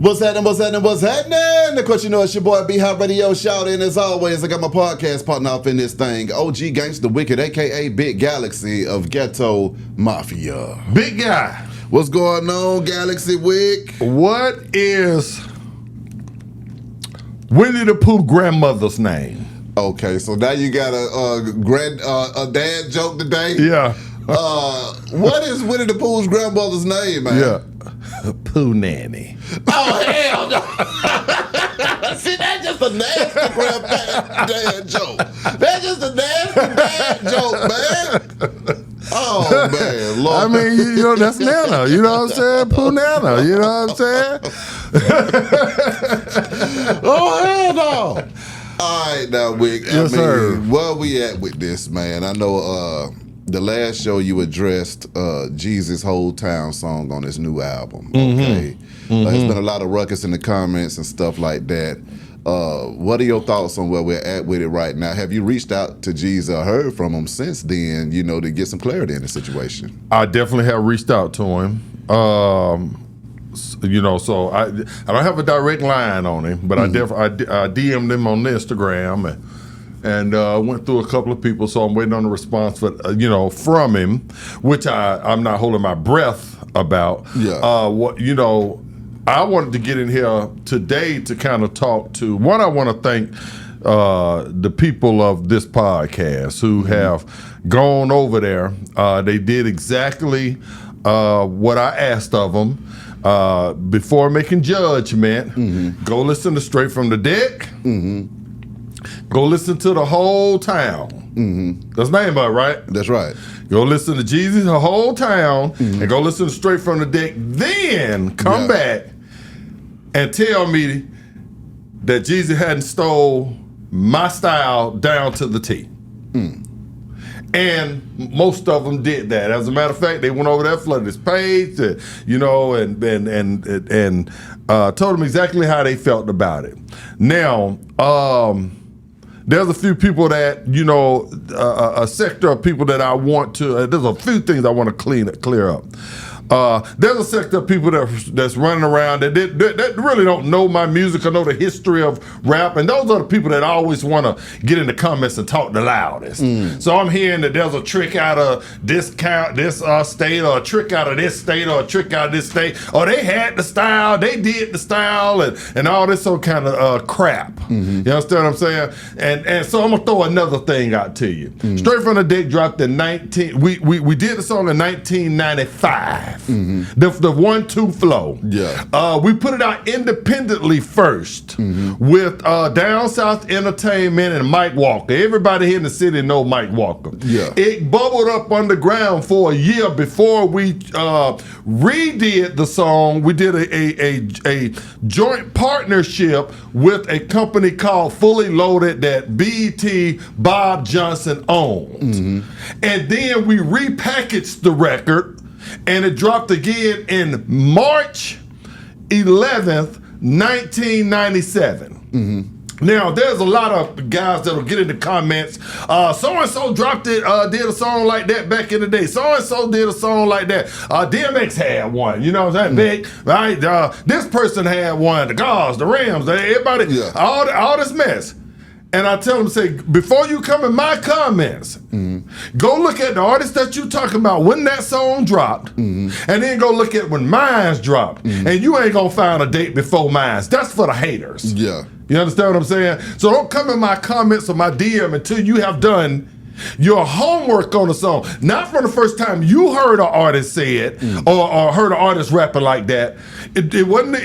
What's happening? Of course, you know it's your boy B Hot Radio Shout. And as always, I got my podcast partner off in this thing, OG Gangsta Wicked, aka Big Galaxy of Ghetto Mafia. Big guy. What's going on, Galaxy Wick? What is Winnie the Pooh grandmother's name? Okay, so now you got a dad joke today. Yeah. What is Winnie the Pooh's grandmother's name, man? Yeah. Pooh Nanny. Oh, hell no. See, that's just a nasty dad joke. That's just a nasty dad joke, man. Oh, man. Lord. I mean, you know, that's Nana. You know what I'm saying? Pooh Nana. You know what I'm saying? Oh, hell no. All right, now, Wick. Yes, sir. Where we at with this, man? I know the last show you addressed Jeezy's Whole Town song on his new album. Okay. There's been a lot of ruckus in the comments and stuff like that. What are your thoughts on where we're at with it right now? Have you reached out to Jeezy or heard from him since then, you know, to get some clarity in the situation? I definitely have reached out to him. You know, so I don't have a direct line on him, but I DM'd him on Instagram and went through a couple of people, so I'm waiting on a response from him, which I'm not holding my breath about. Yeah. I wanted to get in here today to kind of talk to one. I want to thank the people of this podcast who have gone over there. They did exactly what I asked of them. Before making judgment, go listen to Straight from the Deck. Go listen to The Whole Town. That's the name of it, right? That's right. Go listen to Jeezy, The Whole Town, and go listen to Straight from the Deck. Then come back and tell me that Jeezy hadn't stole my style down to the T. And most of them did that. As a matter of fact, they went over there, flooded his page, and told him exactly how they felt about it. Now, there's a few people that, a sector of people that I want to, there's a few things I want to clear up. There's a sector of people that's running around that really don't know my music or know the history of rap, and those are the people that always want to get in the comments and talk the loudest. So I'm hearing that there's a trick out of this state, or a trick out of this state, or a trick out of this state, or they had the style, they did the style, and all this sort of kind of crap. You understand what I'm saying? And so I'm gonna throw another thing out to you. Straight from the Deck dropped in we did the song in 1995. The 1-2 flow. Yeah. We put it out independently first with Down South Entertainment and Mike Walker. Everybody here in the city know Mike Walker. Yeah. It bubbled up underground for a year before we redid the song. We did a joint partnership with a company called Fully Loaded that BET Bob Johnson owns. And then we repackaged the record, and it dropped again in March 11th, 1997. Now, there's a lot of guys that'll get in the comments, so-and-so dropped it, did a song like that back in the day. So-and-so did a song like that. DMX had one, you know what I'm saying? Big, right? This person had one, the Gauls, the Rams, everybody, all this mess. And I tell them, say, before you come in my comments, go look at the artist that you talking about when that song dropped, and then go look at when mine's dropped. And you ain't gonna find a date before mine's. That's for the haters. Yeah. You understand what I'm saying? So don't come in my comments or my DM until you have done your homework on the song. Not from the first time you heard an artist say it or heard an artist rapping like that. It wasn't,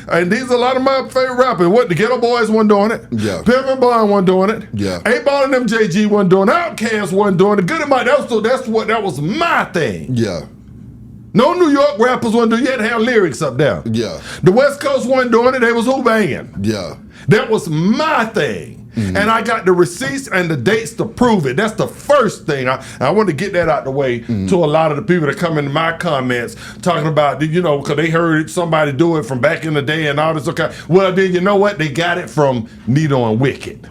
and these are a lot of my favorite rappers. What, the Ghetto Boys wasn't doing it. Yeah. Pimpin' Bond wasn't doing it. Yeah. Ain't Ballin' Them JG wasn't doing it. Outkast wasn't doing it. Good and Mike, that was my thing. Yeah. No New York rappers wasn't doing it. You had to have lyrics up there. Yeah. The West Coast wasn't doing it. They was hoobanging. Yeah. That was my thing. And I got the receipts and the dates to prove it. That's the first thing. I want to get that out the way to a lot of the people that come into my comments talking about, because they heard somebody do it from back in the day and all this. Okay, well, then you know what? They got it from Nito and Wicked.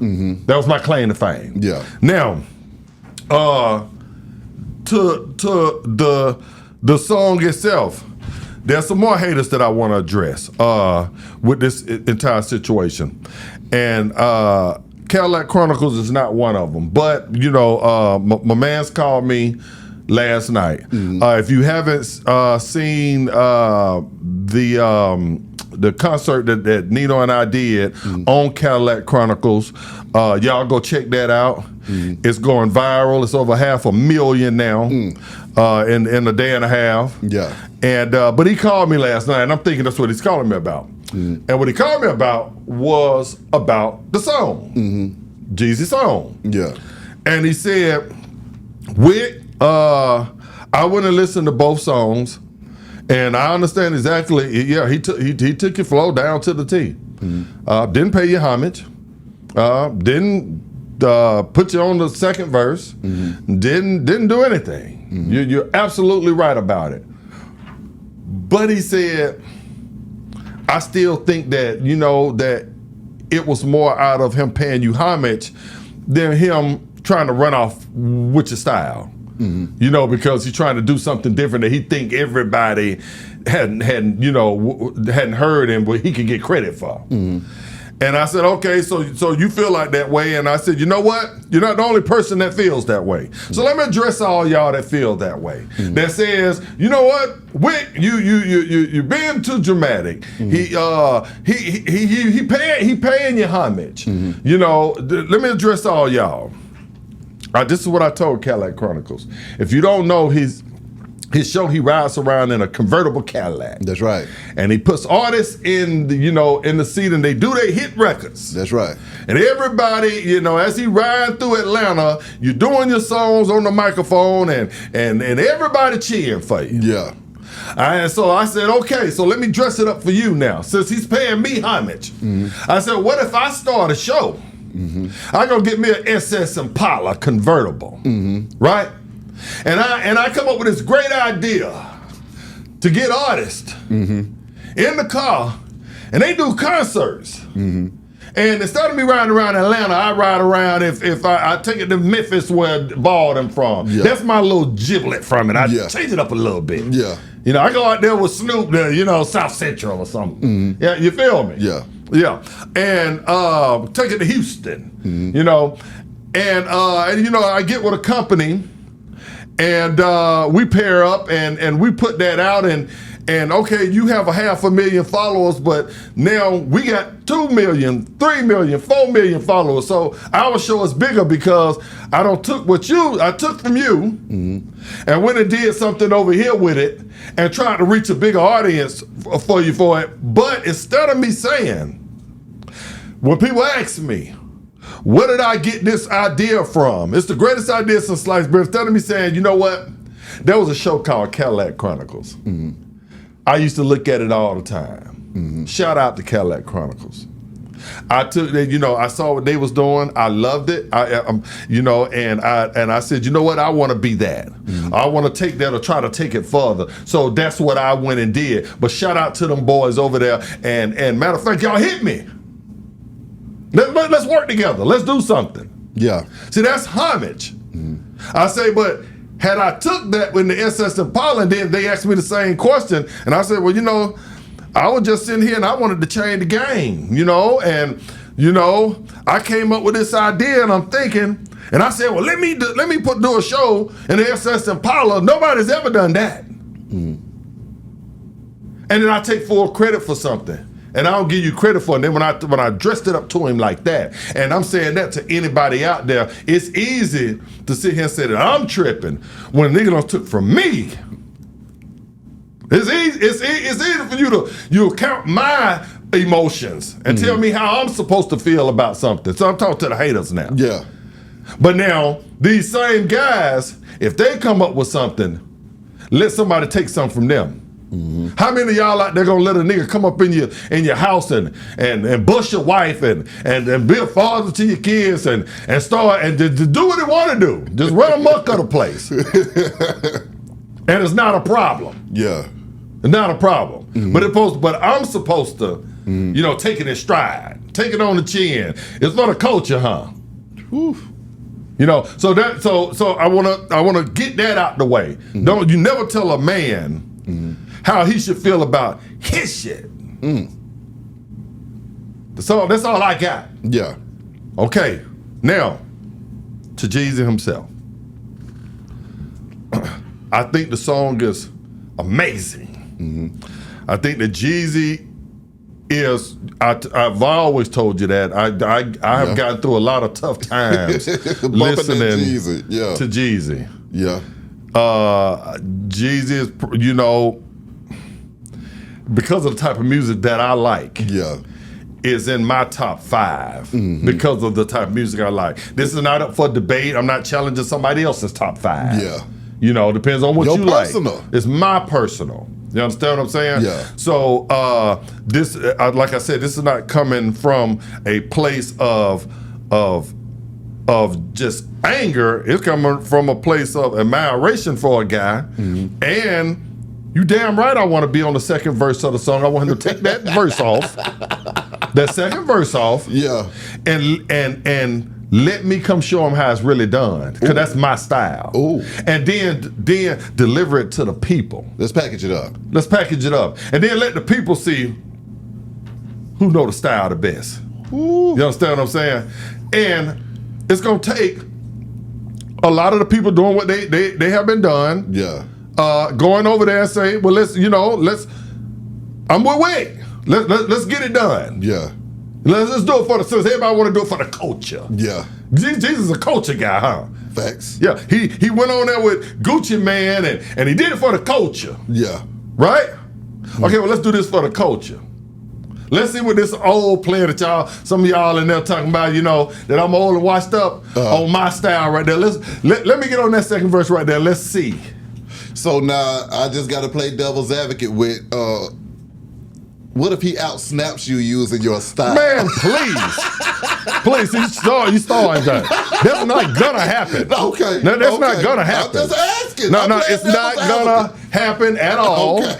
That was my claim to fame. Yeah. Now, to the song itself, there's some more haters that I want to address with this entire situation. And Cadillac Chronicles is not one of them. But, you know, my man's called me last night. If you haven't seen the concert that Nino and I did on Cadillac Chronicles, y'all go check that out. It's going viral. It's over 500,000 now in a day and a half. Yeah. And but he called me last night, and I'm thinking that's what he's calling me about. And what he called me about was about the song, Jeezy song. Yeah. And he said, Wick, I went and listened to both songs, and I understand exactly. Yeah, he took your flow down to the T. Didn't pay you homage. Didn't put you on the second verse. Didn't do anything. You're absolutely right about it. But he said, I still think that, you know, that it was more out of him paying you homage than him trying to run off with your style. You know, because he's trying to do something different that he think everybody hadn't heard and what he could get credit for. And I said, okay, so you feel like that way. And I said, you know what? You're not the only person that feels that way. So let me address all y'all that feel that way. That says, you know what, Wick, you're being too dramatic. He paying you homage. You know, let me address all y'all. This is what I told Cadillac Chronicles. If you don't know his show, he rides around in a convertible Cadillac. That's right. And he puts artists in the seat, and they do their hit records. That's right. And everybody, you know, as he riding through Atlanta, you're doing your songs on the microphone, and everybody cheering for you. Yeah. And so I said, okay, so let me dress it up for you now, since he's paying me homage. I said, what if I start a show? I go get me an SS Impala convertible, right? And I come up with this great idea to get artists in the car, and they do concerts. And instead of me riding around Atlanta, I ride around if I take it to Memphis where Ball them from. Yeah. That's my little giblet from it. I change it up a little bit. Yeah. You know, I go out there with Snoop, you know, South Central or something. Yeah, you feel me? Yeah. Yeah. And take it to Houston, you know. And you know, I get with a company, and we pair up, and we put that out, and okay, you have 500,000 followers, but now we got 2 million, 3 million, 4 million followers. So our show is bigger because I took from you, and went and did something over here with it, and tried to reach a bigger audience for you for it. But instead of me saying, when people ask me, where did I get this idea from? It's the greatest idea since sliced bread. Instead of me saying, you know what? There was a show called Cadillac Chronicles. I used to look at it all the time. Shout out to Cadillac Chronicles. I took that, you know, I saw what they was doing. I loved it. You know, and I said, you know what? I want to be that. I want to take that or try to take it further. So that's what I went and did. But shout out to them boys over there. And matter of fact, y'all hit me. Let's work together. Let's do something. Yeah. See, that's homage. I say, but had I took that with the SS Impala, and then they asked me the same question, and I said, well, you know, I was just sitting here and I wanted to change the game, you know, and, you know, I came up with this idea, and I'm thinking, and I said, well, let me do a show in the SS Impala. Nobody's ever done that. And then I take full credit for something. And I don't give you credit for it. And then when I dressed it up to him like that, and I'm saying that to anybody out there, it's easy to sit here and say that I'm tripping when a nigga done took from me. It's easy for you to count my emotions and tell me how I'm supposed to feel about something. So I'm talking to the haters now. Yeah. But now, these same guys, if they come up with something, let somebody take something from them. How many of y'all out there gonna let a nigga come up in your house and bust your wife and be a father to your kids and start and to do what he want to do, just run amok of the place, and it's not a problem. Yeah, it's not a problem. But I'm supposed to, you know, take it in stride, take it on the chin. It's for the culture, huh? Whew. You know, so I wanna get that out the way. Don't you never tell a man how he should feel about his shit. That's all I got. Yeah. Okay, now to Jeezy himself. I think the song is amazing. I think that Jeezy is. I've always told you that. I have gotten through a lot of tough times listening to Jeezy. Yeah. Jeezy is, you know, because of the type of music that I like. Yeah. Is in my top 5 because of the type of music I like. This is not up for debate. I'm not challenging somebody else's top 5. Yeah. You know, depends on what Your you personal. like. It's my personal. You understand what I'm saying? Yeah. So this, like I said, this is not coming from a place of just anger. It's coming from a place of admiration for a guy. And you damn right I want to be on the second verse of the song. I want him to take that verse off. That second verse off. Yeah. And let me come show him how it's really done. Because that's my style. Ooh. And then deliver it to the people. Let's package it up. Let's package it up. And then let the people see who know the style the best. Ooh. You understand what I'm saying? And it's going to take a lot of the people doing what they have been done. Yeah. Going over there and say, well, I'm with Wick. Let's get it done. Yeah. Let's do it for since everybody want to do it for the culture. Yeah. Jesus is a culture guy, huh? Facts. Yeah. He went on there with Gucci Man and he did it for the culture. Yeah. Right? Okay, well, let's do this for the culture. Let's see what this old player that some of y'all in there talking about, you know, that I'm old and washed up on my style right there. Let me get on that second verse right there. Let's see. So now I just got to play devil's advocate with, what if he out-snaps you using your style? Man, please. Please, you starring that. That's not gonna happen. Okay. No, that's not gonna happen. I'm just asking. No, it's not gonna happen at all. Okay.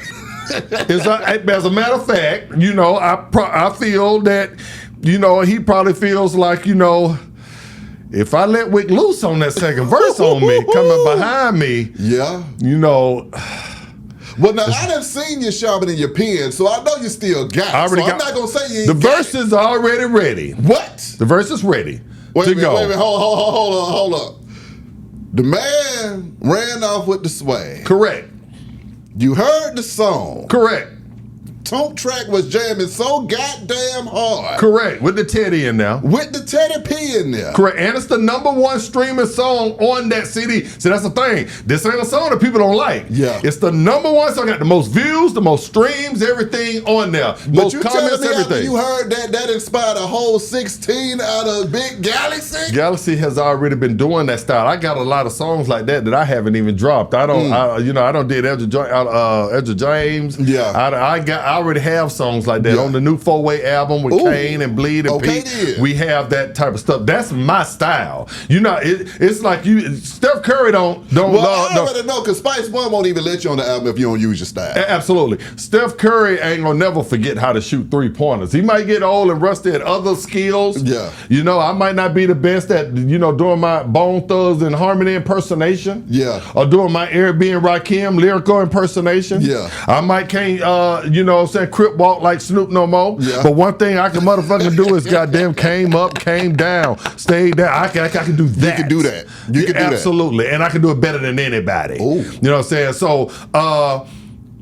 As a matter of fact, you know, I feel that, you know, he probably feels like, you know, if I let Wick loose on that second verse on me, coming behind me, yeah, you know. Well, now I done seen you sharpening your pen, so I know you still got it. I'm not gonna say you ain't the verse is already ready. What? The verse is ready wait to a minute, go. Wait a minute, hold up. The man ran off with the swag. Correct. You heard the song. Correct. Tone track was jamming so goddamn hard. Correct. With the Teddy in there. With the Teddy P in there. Correct. And it's the #1 streaming song on that CD. See, that's the thing. This ain't a song that people don't like. Yeah. It's the #1 song. Got the most views, the most streams, everything on there. But Most you comments, telling me after everything. you heard that inspired a whole 16 out of Big Galaxy? Galaxy has already been doing that style. I got a lot of songs like that I haven't even dropped. I don't, I don't did Edgar James. Yeah. I already have songs like that on the new 4-Way album with Kane and Bleed and Pete. Then. We have that type of stuff. That's my style. You know, it's like Steph Curry don't. Well, I already know because Spice One won't even let you on the album if you don't use your style. Absolutely. Steph Curry ain't gonna never forget how to shoot 3-pointers. He might get old and rusty at other skills. Yeah. You know, I might not be the best at, you know, doing my Bone Thugs and Harmony impersonation. Yeah. Or doing my Eric B. and Rakim lyrical impersonation. Yeah. I might can't, you know what I'm saying, crip walk like Snoop no more. Yeah. But one thing I can motherfucking do is goddamn came up, came down, stayed down. I can do that. You can do that. You can do that. Absolutely. And I can do it better than anybody. Ooh. You know what I'm saying? So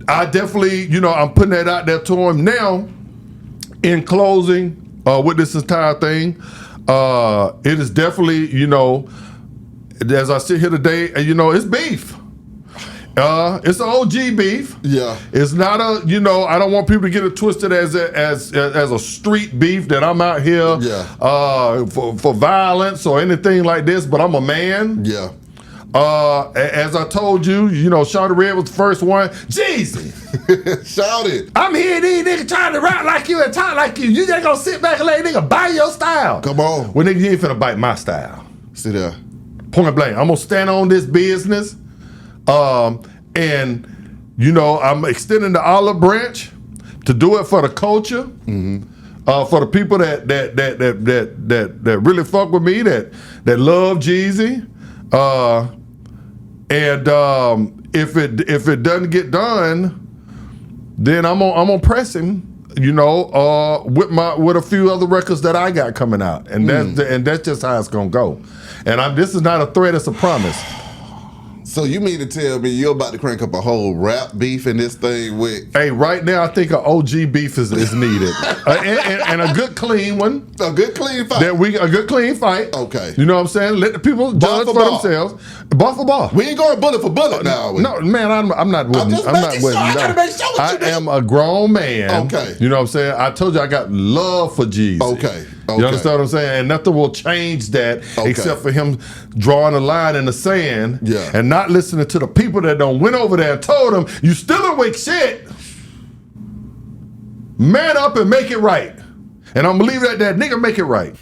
I definitely, you know, I'm putting that out there to him. Now, in closing, with this entire thing, it is definitely, you know, as I sit here today, you know, it's beef. It's an OG beef. Yeah. It's not a, you know, I don't want people to get it twisted as a street beef that I'm out here for violence or anything like this, but I'm a man. Yeah. As I told you, you know, Shawty Red was the first one. Jeezy. Shout it. I'm here, these niggas trying to rap like you and talk like you. You just gonna sit back and let nigga bite your style. Come on. Well, nigga, you ain't finna bite my style. Sit there. Point blank. I'm gonna stand on this business. And you know, I'm extending the olive branch to do it for the culture, for the people that really fuck with me, that love Jeezy, and if it doesn't get done, then I'm gonna press him. With a few other records that I got coming out, and that's just how it's gonna go. And this is not a threat; it's a promise. So you mean to tell me you're about to crank up a whole rap beef in this thing with? Hey, right now I think an OG beef is needed, and a good clean one. A good clean fight. A good clean fight. Okay. You know what I'm saying? Let the people judge for themselves. Bar for bar. We ain't going bullet for bullet now. No, man, I'm not with. I'm not with. I gotta make sure I am a grown man. Okay. You know what I'm saying? I told you I got love for Jeezy. Okay. You understand what I'm saying? And nothing will change that except for him drawing a line in the sand and not listening to the people that don't went over there and told him, you still awake shit. Man up and make it right. And I'm gonna leave it at that. Nigga, make it right.